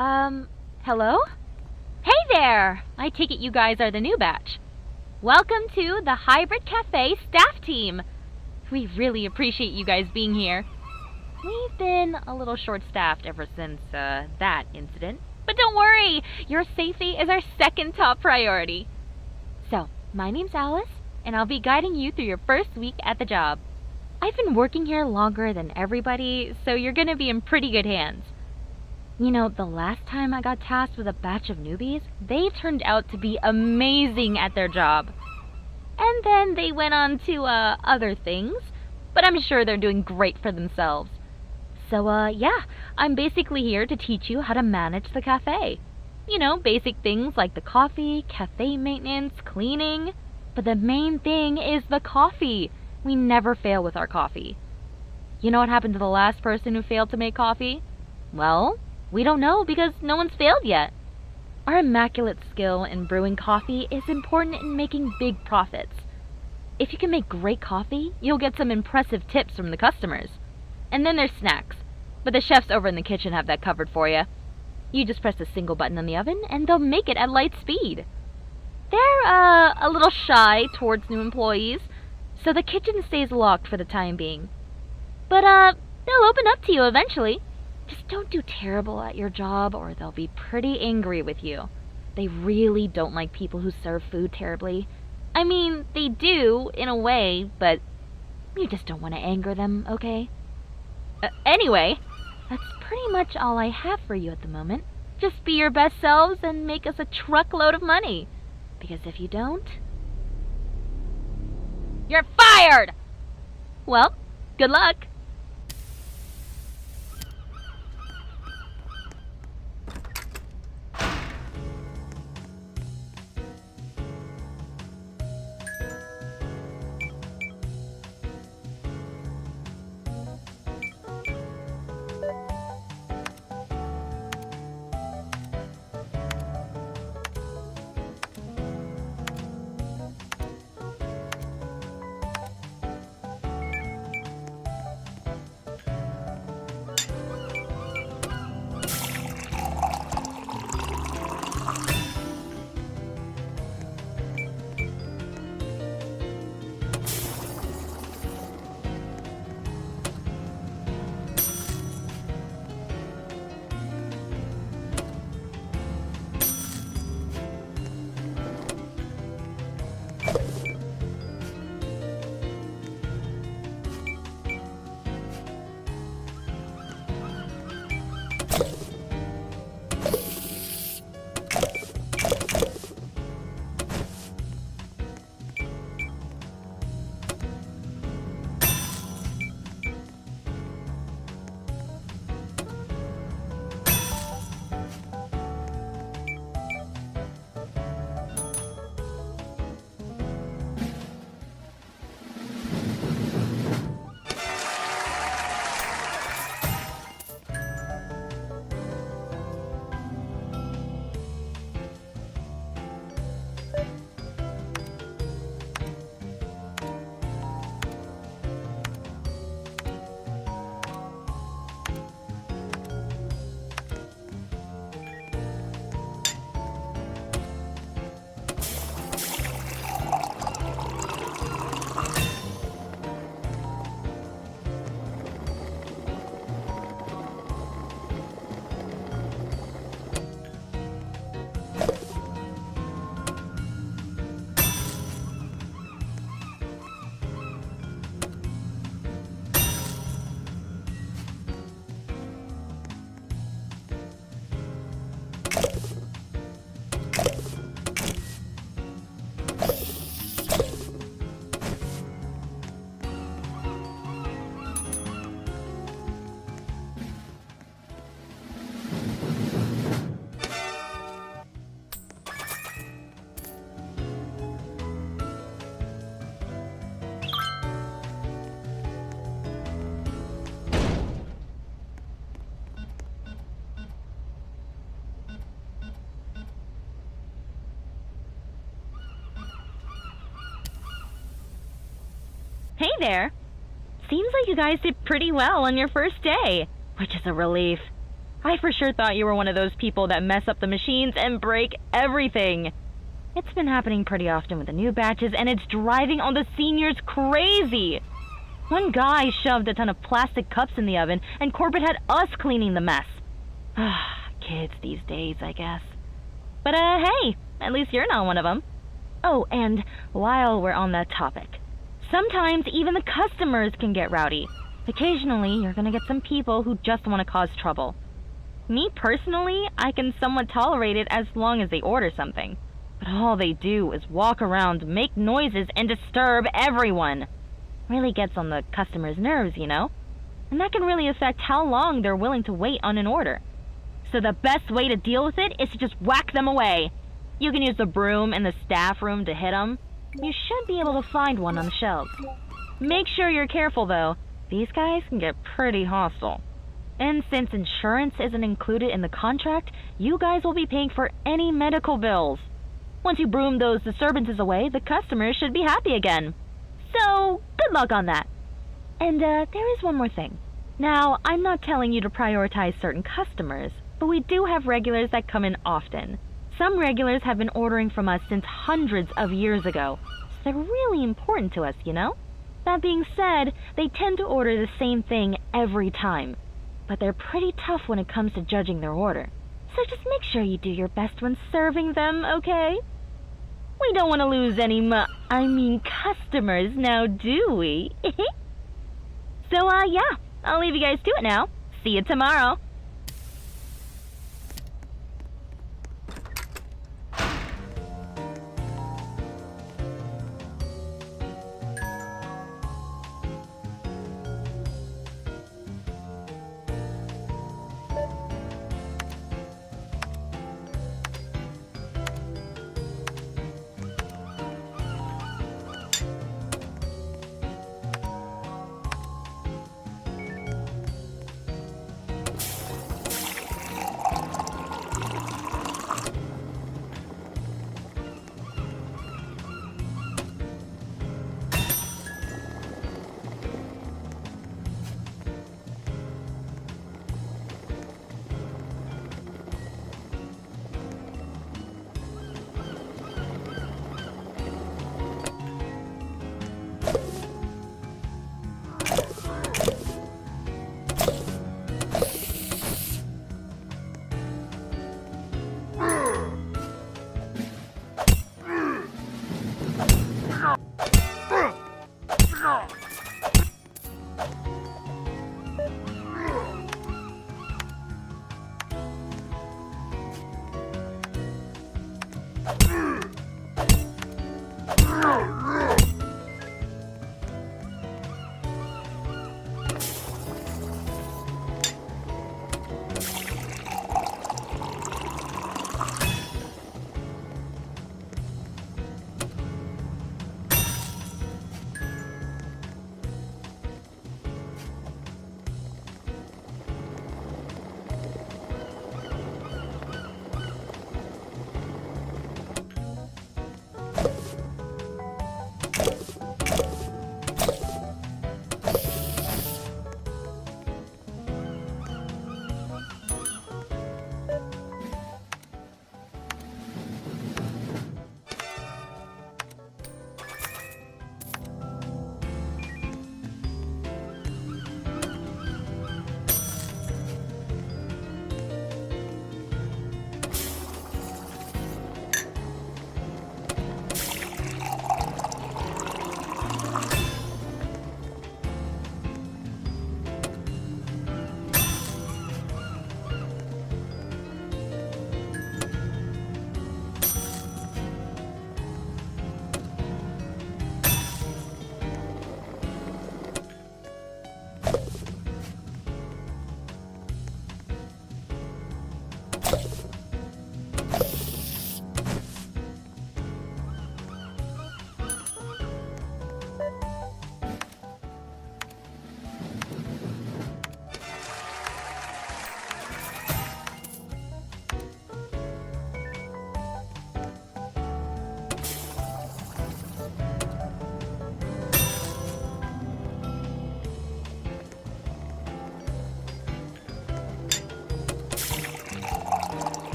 Hello? Hey there! I take it you guys are the new batch. Welcome to the Hybrid Cafe staff team. We really appreciate you guys being here. We've been a little short-staffed ever since, that incident. But don't worry, your safety is our second top priority. So, my name's Alice, and I'll be guiding you through your first week at the job. I've been working here longer than everybody, so you're gonna be in pretty good hands. You know, the last time I got tasked with a batch of newbies, they turned out to be amazing at their job. And then they went on to, other things, but I'm sure they're doing great for themselves. So, yeah, I'm basically here to teach you how to manage the cafe. You know, basic things like the coffee, cafe maintenance, cleaning. But the main thing is the coffee. We never fail with our coffee. You know what happened to the last person who failed to make coffee? Well, we don't know because no one's failed yet. Our immaculate skill in brewing coffee is important in making big profits. If you can make great coffee, you'll get some impressive tips from the customers. And then there's snacks, but the chefs over in the kitchen have that covered for you. You just press a single button on the oven and they'll make it at light speed. They're, a little shy towards new employees, so the kitchen stays locked for the time being. But, they'll open up to you eventually. Just don't do terrible at your job or they'll be pretty angry with you. They really don't like people who serve food terribly. I mean, they do, in a way, but you just don't want to anger them, okay? Anyway, that's pretty much all I have for you at the moment. Just be your best selves and make us a truckload of money. Because if you don't, you're fired! Well, good luck. Hey there! Seems like you guys did pretty well on your first day, which is a relief. I for sure thought you were one of those people that mess up the machines and break everything. It's been happening pretty often with the new batches, and it's driving all the seniors crazy. One guy shoved a ton of plastic cups in the oven, and Corbett had us cleaning the mess. Kids these days, I guess. But, hey, at least you're not one of them. Oh, and while we're on that topic, sometimes even the customers can get rowdy. Occasionally, you're gonna get some people who just want to cause trouble. Me personally, I can somewhat tolerate it as long as they order something. But all they do is walk around, make noises, and disturb everyone. Really gets on the customer's nerves, you know? And that can really affect how long they're willing to wait on an order. So the best way to deal with it is to just whack them away. You can use the broom in the staff room to hit them. You should be able to find one on the shelves. Make sure you're careful, though. These guys can get pretty hostile. And since insurance isn't included in the contract, you guys will be paying for any medical bills. Once you broom those disturbances away, the customers should be happy again. So, good luck on that. And there is one more thing. Now, I'm not telling you to prioritize certain customers, but we do have regulars that come in often. Some regulars have been ordering from us since hundreds of years ago, so they're really important to us, you know? That being said, they tend to order the same thing every time, but they're pretty tough when it comes to judging their order. So just make sure you do your best when serving them, okay? We don't want to lose any customers now, do we? So, yeah, I'll leave you guys to it now. See you tomorrow.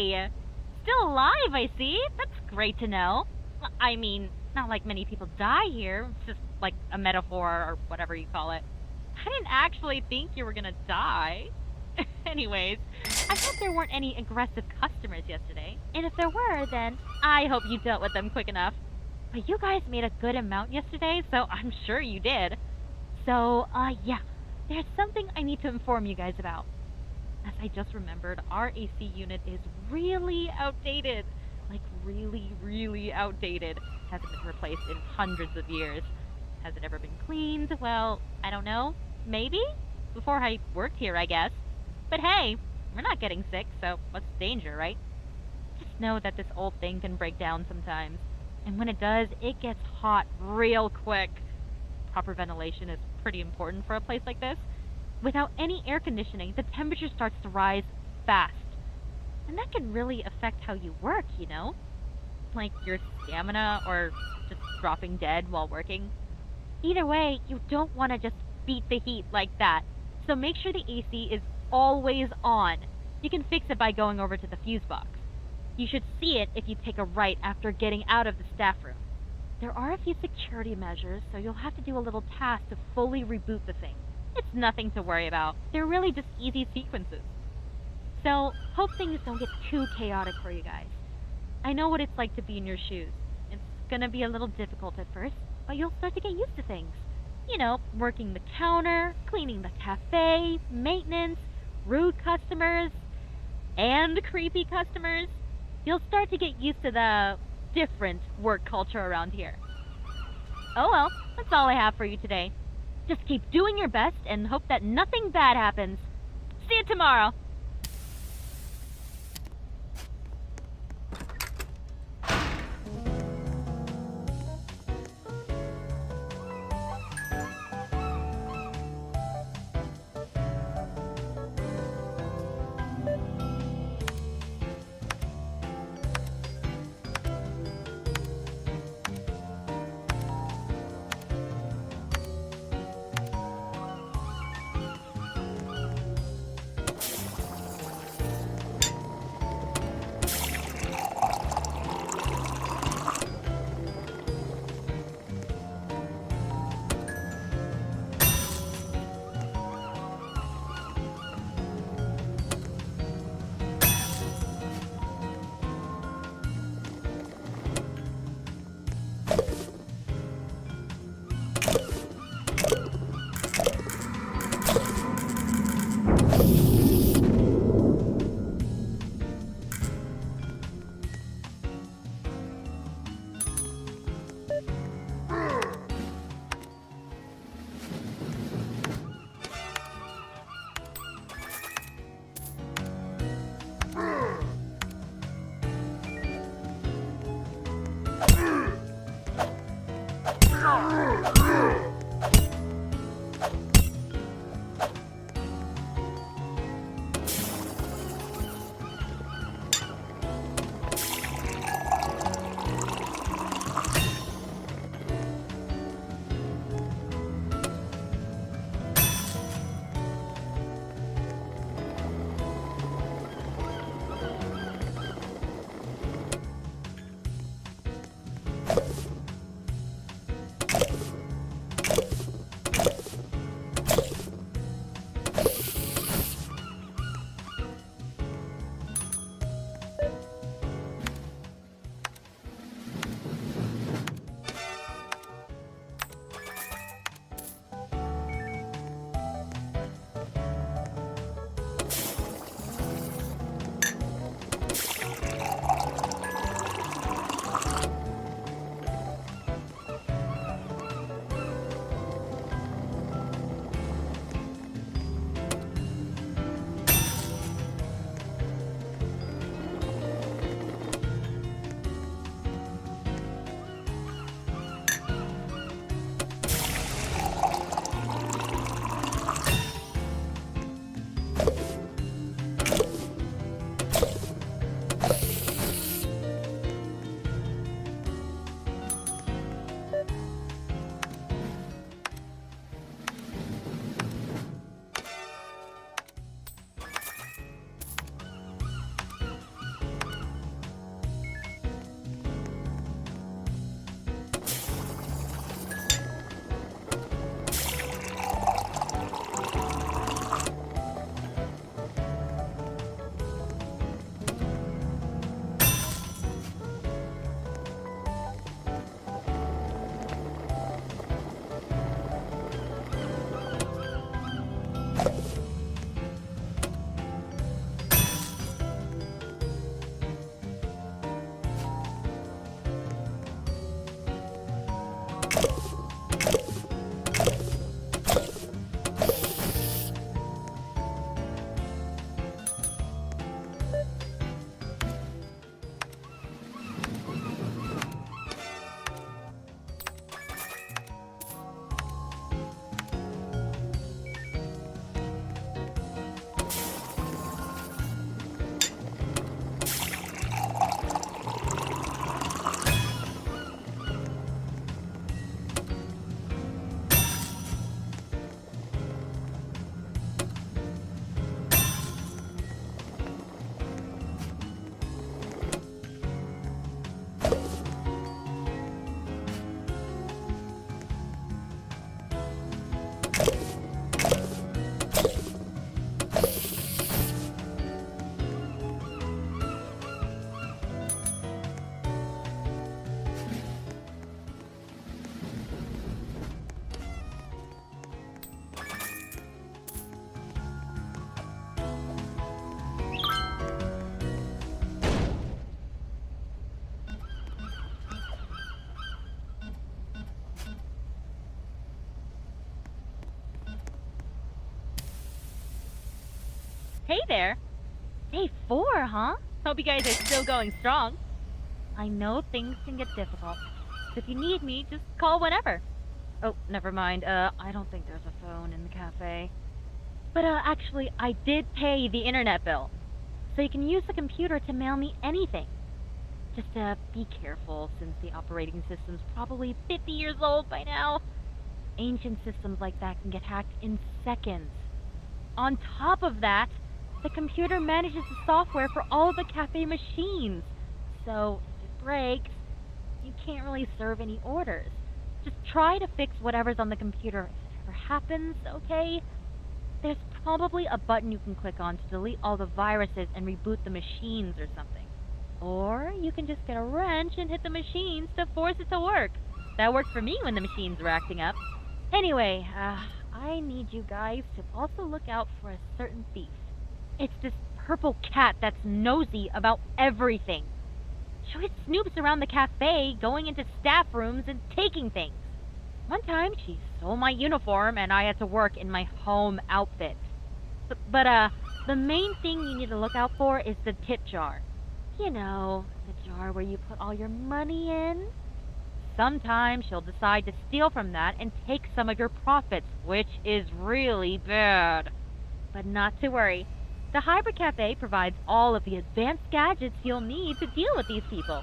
Hey! Still alive, I see. That's great to know. I mean, not like many people die here. It's just like a metaphor or whatever you call it. I didn't actually think you were gonna die. Anyways, I hope there weren't any aggressive customers yesterday. And if there were, then I hope you dealt with them quick enough. But you guys made a good amount yesterday, so I'm sure you did. So, yeah, there's something I need to inform you guys about. As I just remembered, our AC unit is really outdated. Like, really, really outdated. Hasn't been replaced in hundreds of years. Has it ever been cleaned? Well, I don't know. Maybe? Before I worked here, I guess. But hey, we're not getting sick, so what's the danger, right? Just know that this old thing can break down sometimes. And when it does, it gets hot real quick. Proper ventilation is pretty important for a place like this. Without any air conditioning, the temperature starts to rise fast. And that can really affect how you work, you know? Like your stamina or just dropping dead while working. Either way, you don't want to just beat the heat like that. So make sure the AC is always on. You can fix it by going over to the fuse box. You should see it if you take a right after getting out of the staff room. There are a few security measures, so you'll have to do a little task to fully reboot the thing. It's nothing to worry about. They're really just easy sequences. So, hope things don't get too chaotic for you guys. I know what it's like to be in your shoes. It's gonna be a little difficult at first, but you'll start to get used to things. You know, working the counter, cleaning the cafe, maintenance, rude customers, and creepy customers. You'll start to get used to the different work culture around here. Oh well, that's all I have for you today. Just keep doing your best and hope that nothing bad happens. See you tomorrow! Hey there. Day 4, huh? Hope you guys are still going strong. I know things can get difficult, so if you need me, just call whenever. Oh, never mind. I don't think there's a phone in the cafe. But, actually, I did pay the internet bill, so you can use the computer to mail me anything. Just, be careful, since the operating system's probably 50 years old by now. Ancient systems like that can get hacked in seconds. On top of that, the computer manages the software for all of the cafe machines. So, if it breaks, you can't really serve any orders. Just try to fix whatever's on the computer. If it ever happens, okay? There's probably a button you can click on to delete all the viruses and reboot the machines or something. Or you can just get a wrench and hit the machines to force it to work. That worked for me when the machines were acting up. Anyway, I need you guys to also look out for a certain thief. It's this purple cat that's nosy about everything. She always snoops around the cafe, going into staff rooms and taking things. One time, she stole my uniform and I had to work in my home outfit. But the main thing you need to look out for is the tip jar. You know, the jar where you put all your money in. Sometimes she'll decide to steal from that and take some of your profits, which is really bad. But not to worry. The Hybrid Cafe provides all of the advanced gadgets you'll need to deal with these people.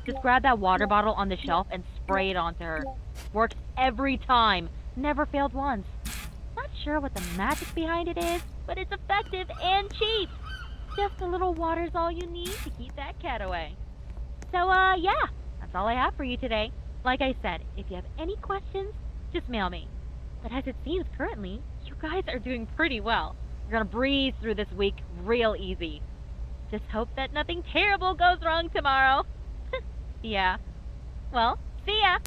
Just grab that water bottle on the shelf and spray it onto her. Works every time. Never failed once. Not sure what the magic behind it is, but it's effective and cheap. Just a little water's all you need to keep that cat away. So, yeah, that's all I have for you today. Like I said, if you have any questions, just mail me. But as it seems currently, you guys are doing pretty well. You're gonna breeze through this week real easy. Just hope that nothing terrible goes wrong tomorrow. Yeah. Well, see ya!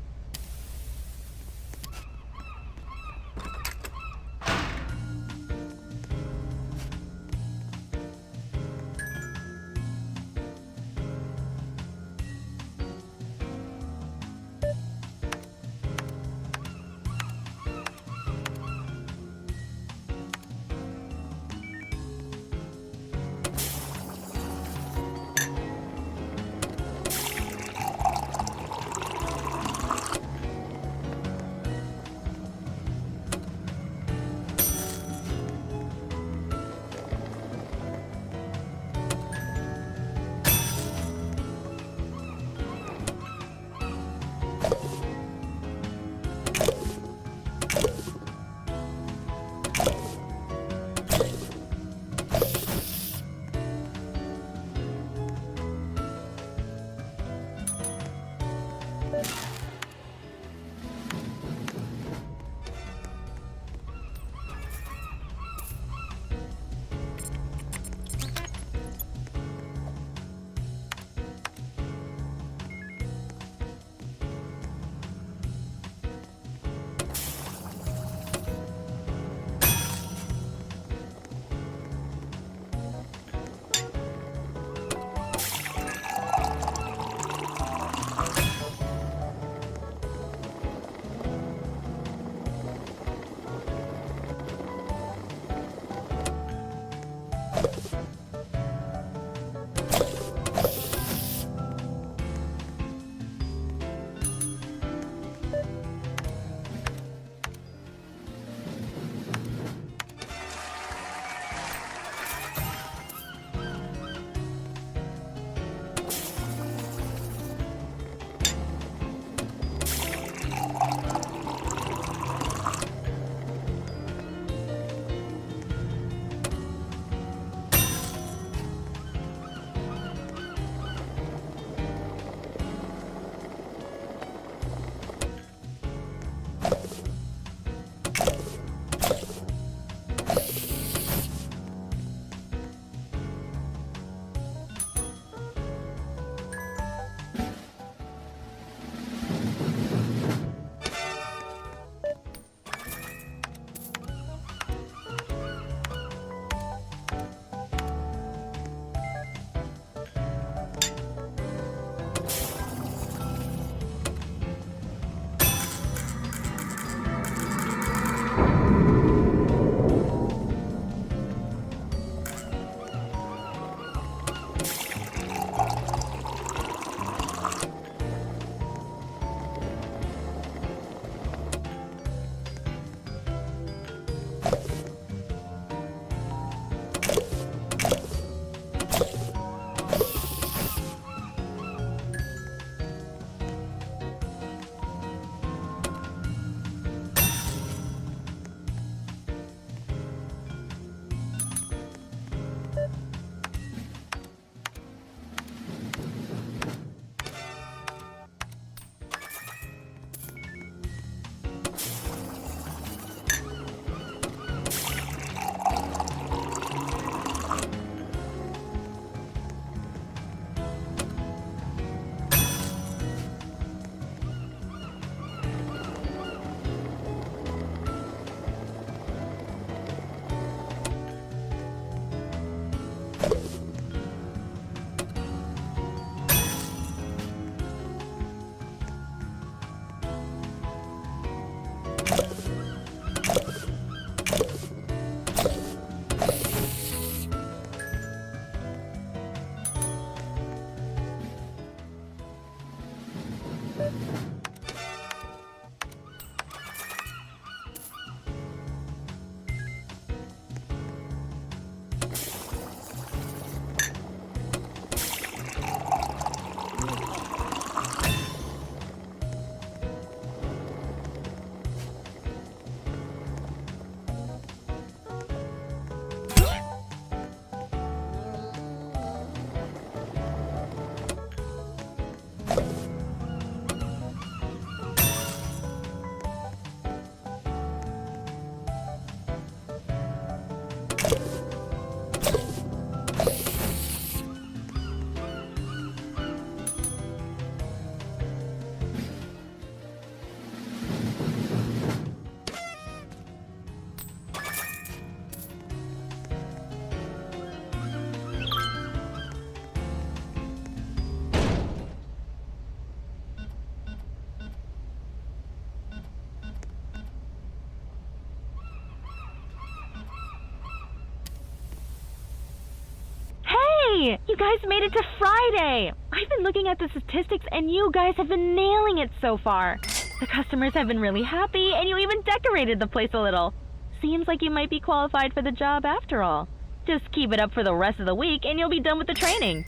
Hey, you guys made it to Friday! I've been looking at the statistics and you guys have been nailing it so far. The customers have been really happy and you even decorated the place a little. Seems like you might be qualified for the job after all. Just keep it up for the rest of the week and you'll be done with the training.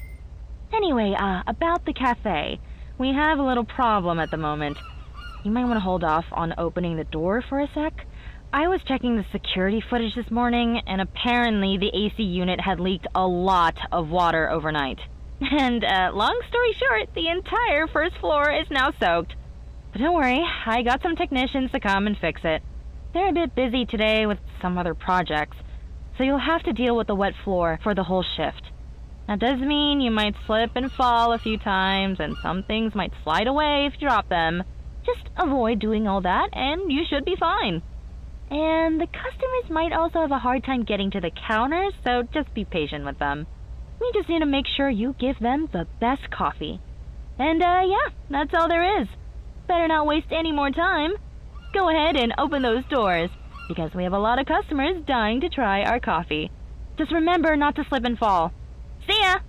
Anyway, about the cafe. We have a little problem at the moment. You might want to hold off on opening the door for a sec. I was checking the security footage this morning, and apparently the AC unit had leaked a lot of water overnight. And, long story short, the entire first floor is now soaked. But don't worry, I got some technicians to come and fix it. They're a bit busy today with some other projects, so you'll have to deal with the wet floor for the whole shift. That does mean you might slip and fall a few times, and some things might slide away if you drop them. Just avoid doing all that, and you should be fine. And the customers might also have a hard time getting to the counters, so just be patient with them. We just need to make sure you give them the best coffee. And, yeah, that's all there is. Better not waste any more time. Go ahead and open those doors, because we have a lot of customers dying to try our coffee. Just remember not to slip and fall. See ya!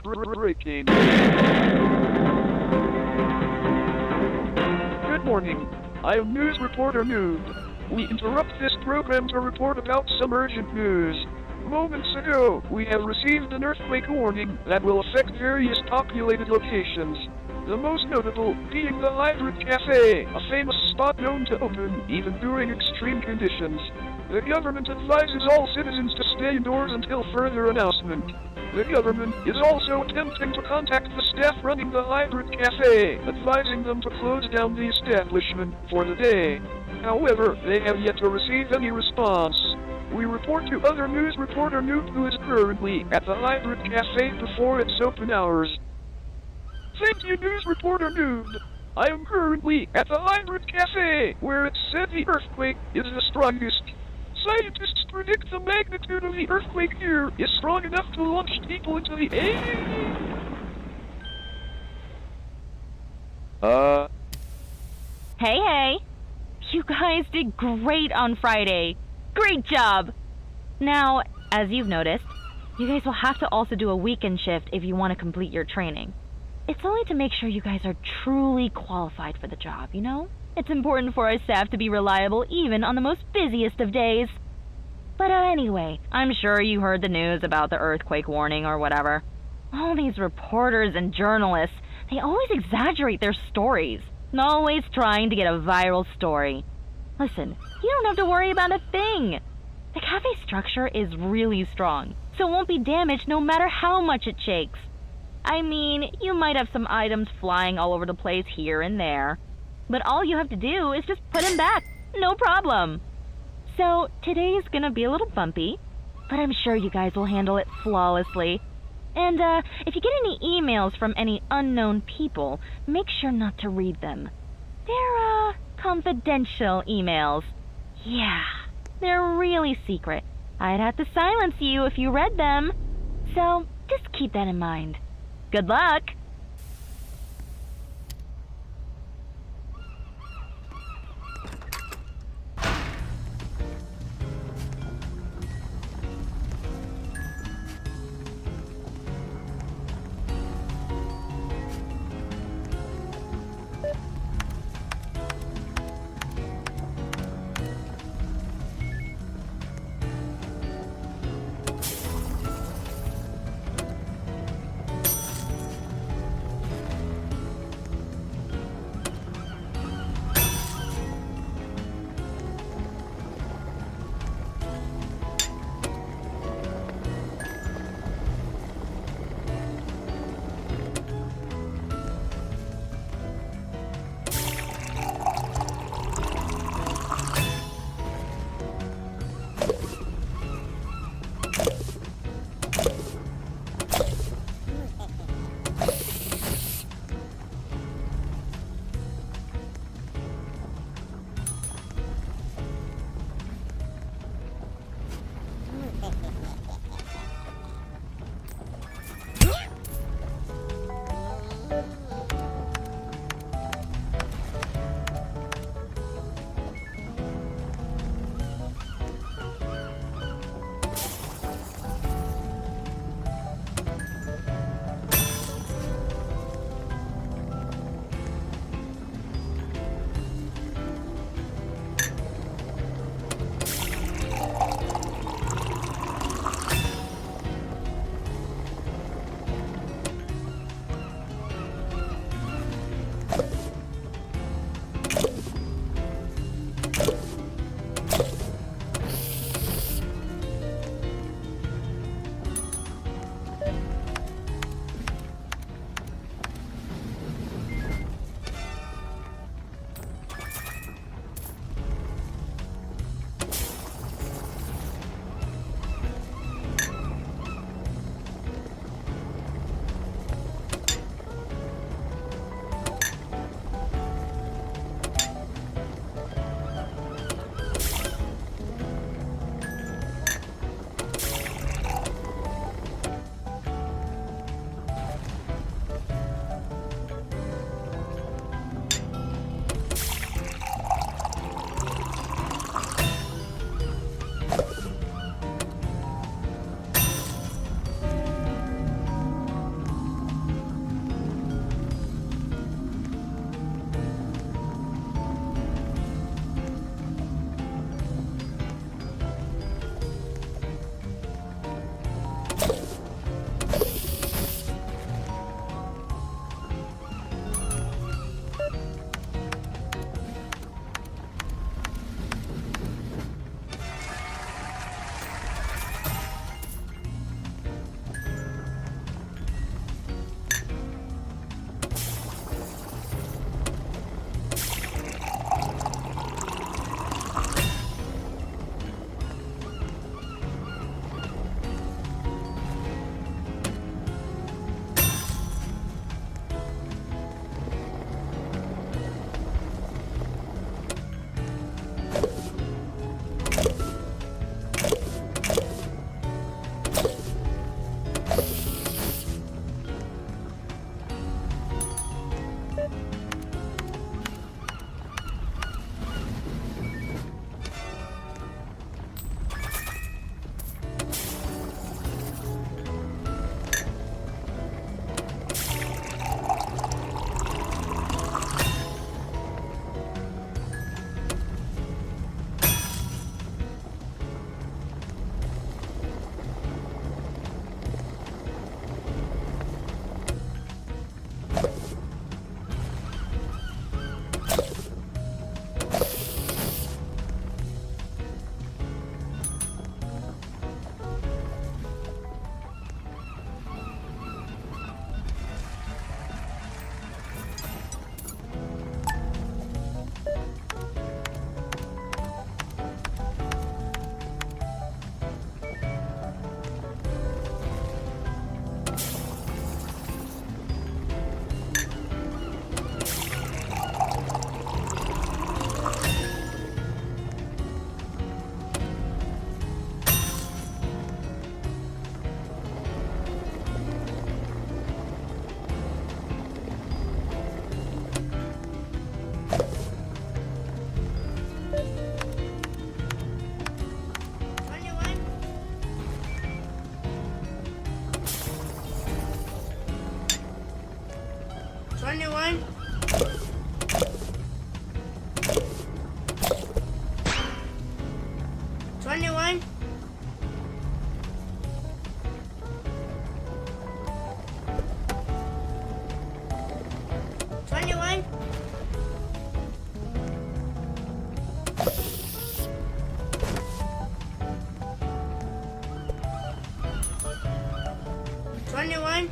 Breaking. Good morning. I am news reporter Noob. We interrupt this program to report about some urgent news. Moments ago, we have received an earthquake warning that will affect various populated locations. The most notable being the Hybrid Cafe, a famous spot known to open even during extreme conditions. The government advises all citizens to stay indoors until further announcement. The government is also attempting to contact the staff running the Hybrid Cafe, advising them to close down the establishment for the day. However, they have yet to receive any response. We report to other news reporter Noob, who is currently at the Hybrid Cafe before its open hours. Thank you, news reporter Noob. I am currently at the Hybrid Cafe, where it's said the earthquake is the strongest. Scientists predict the magnitude of the earthquake here is strong enough to launch people into the air. Hey! You guys did great on Friday. Great job! Now, as you've noticed, you guys will have to also do a weekend shift if you want to complete your training. It's only to make sure you guys are truly qualified for the job, you know? It's important for our staff to be reliable even on the most busiest of days. But anyway, I'm sure you heard the news about the earthquake warning or whatever. All these reporters and journalists, they always exaggerate their stories. Always trying to get a viral story. Listen, you don't have to worry about a thing. The cafe structure is really strong, so it won't be damaged no matter how much it shakes. I mean, you might have some items flying all over the place here and there, but all you have to do is just put them back. No problem. So, today's gonna be a little bumpy, but I'm sure you guys will handle it flawlessly. And, if you get any emails from any unknown people, make sure not to read them. They're, confidential emails. Yeah, they're really secret. I'd have to silence you if you read them. So, just keep that in mind. Good luck! 21. 21. 21.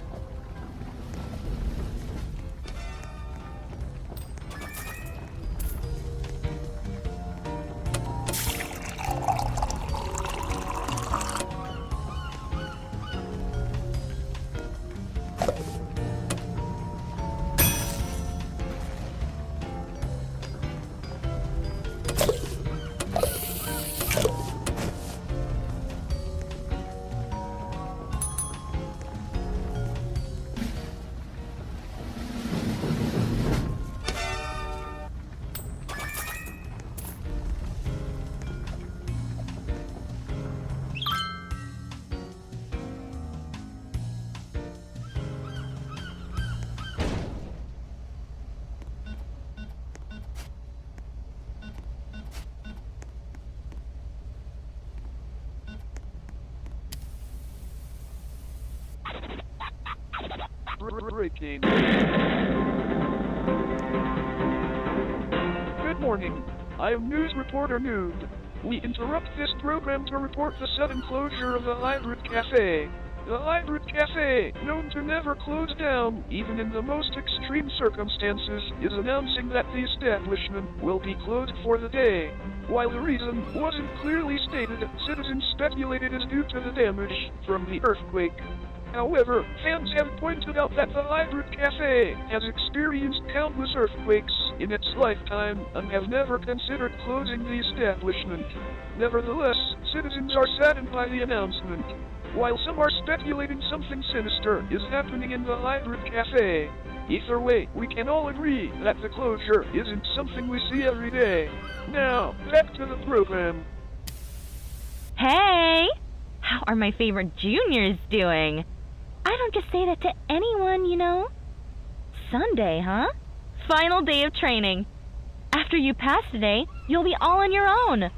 Breaking. Good morning. I am news reporter Noob. We interrupt this program to report the sudden closure of the Hybrid Cafe. The Hybrid Cafe, known to never close down, even in the most extreme circumstances, is announcing that the establishment will be closed for the day. While the reason wasn't clearly stated, citizens speculated it's due to the damage from the earthquake. However, fans have pointed out that the Hybrid Cafe has experienced countless earthquakes in its lifetime and have never considered closing the establishment. Nevertheless, citizens are saddened by the announcement. While some are speculating something sinister is happening in the Hybrid Cafe, either way, we can all agree that the closure isn't something we see every day. Now, back to the program. Hey! How are my favorite juniors doing? I don't just say that to anyone, you know. Sunday, huh? Final day of training. After you pass today, you'll be all on your own. And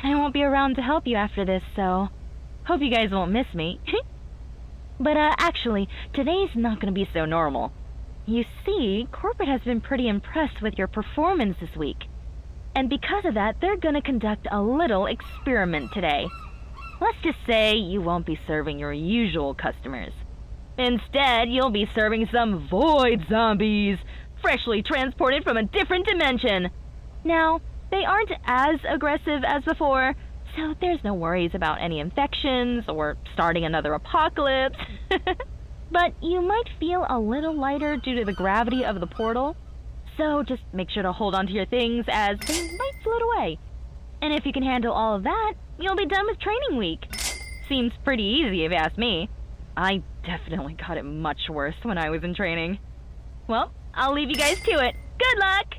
I won't be around to help you after this, so hope you guys won't miss me. But actually, today's not going to be so normal. You see, corporate has been pretty impressed with your performance this week. And because of that, they're going to conduct a little experiment today. Let's just say you won't be serving your usual customers. Instead, you'll be serving some void zombies, freshly transported from a different dimension. Now, they aren't as aggressive as before, so there's no worries about any infections or starting another apocalypse. But you might feel a little lighter due to the gravity of the portal, so just make sure to hold on to your things as they might float away. And if you can handle all of that, you'll be done with training week. Seems pretty easy if you ask me. I definitely got it much worse when I was in training. Well, I'll leave you guys to it. Good luck!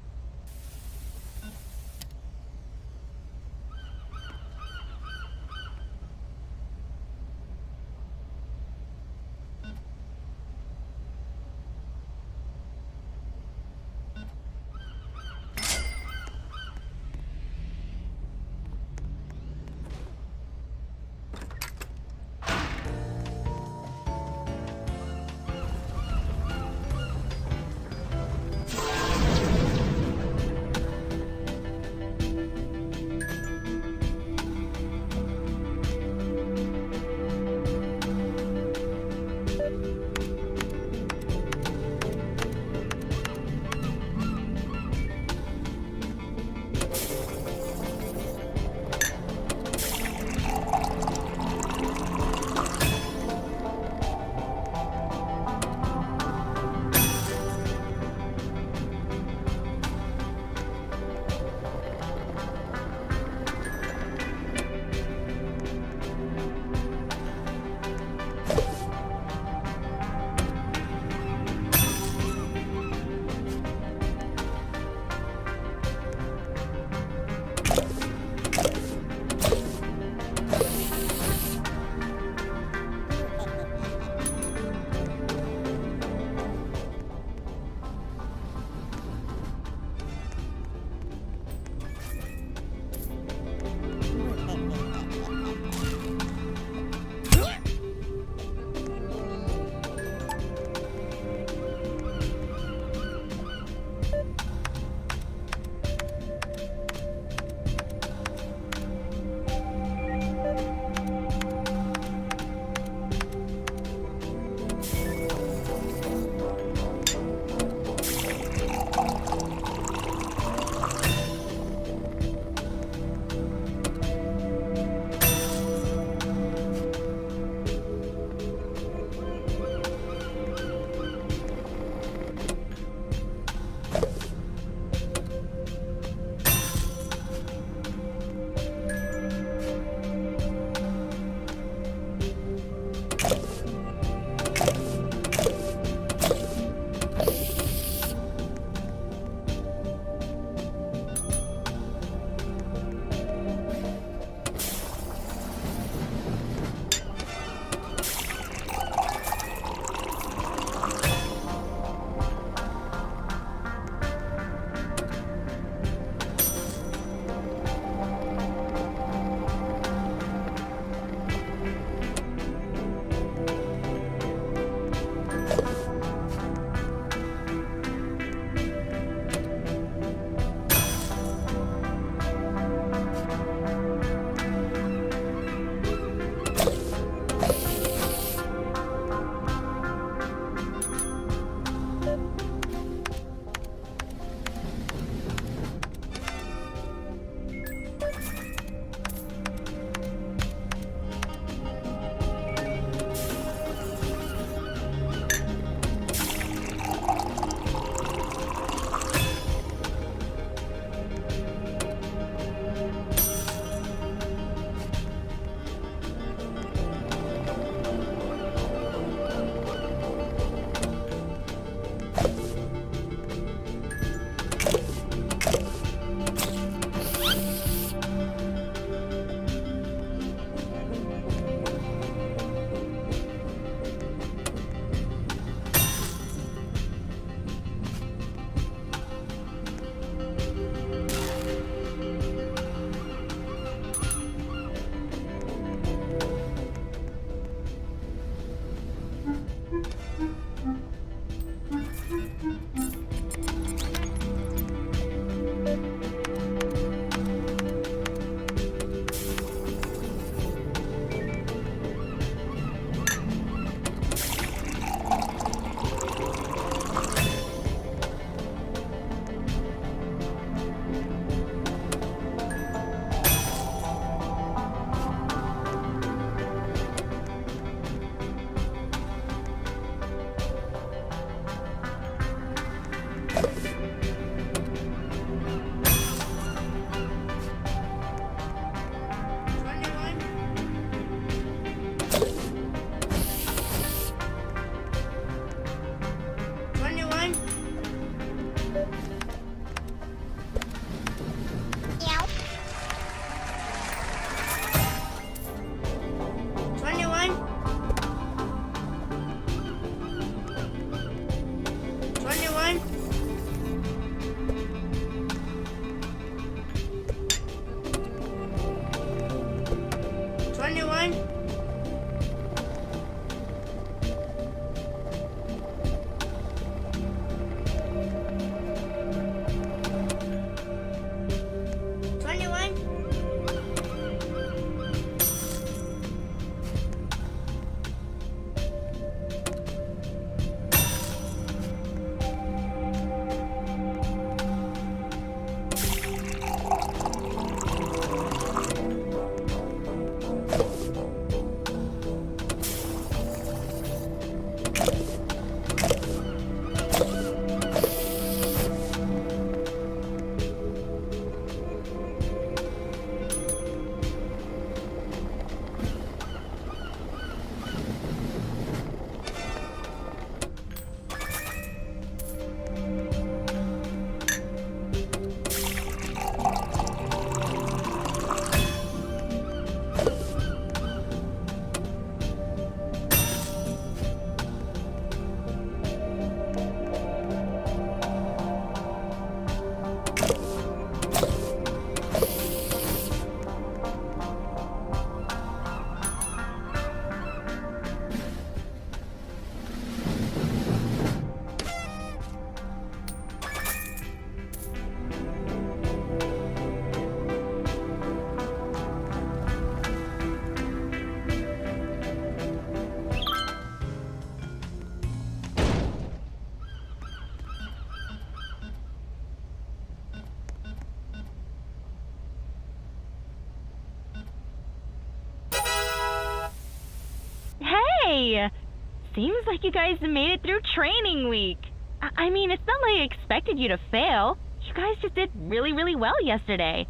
Seems like you guys made it through training week. I mean, it's not like I expected you to fail. You guys just did really, really well yesterday.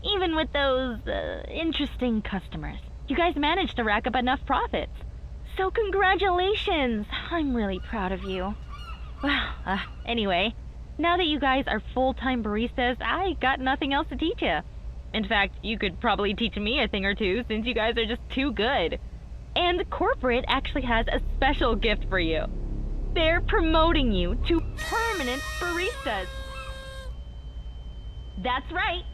Even with those, interesting customers. You guys managed to rack up enough profits. So congratulations! I'm really proud of you. Well, anyway, now that you guys are full-time baristas, I got nothing else to teach you. In fact, you could probably teach me a thing or two since you guys are just too good. And corporate actually has a special gift for you. They're promoting you to permanent baristas. That's right.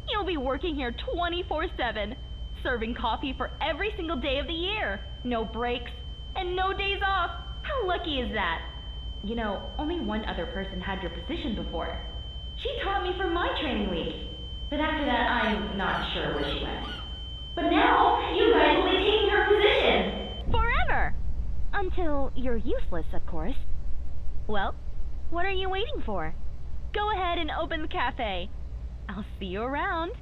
You'll be working here 24/7, serving coffee for every single day of the year. No breaks and no days off. How lucky is that? You know, only one other person had your position before. She taught me for my training week. But after that, I'm not sure where she went. But now, you guys will be taking her position. Forever! Until you're useless, of course. Well, what are you waiting for? Go ahead and open the cafe. I'll see you around.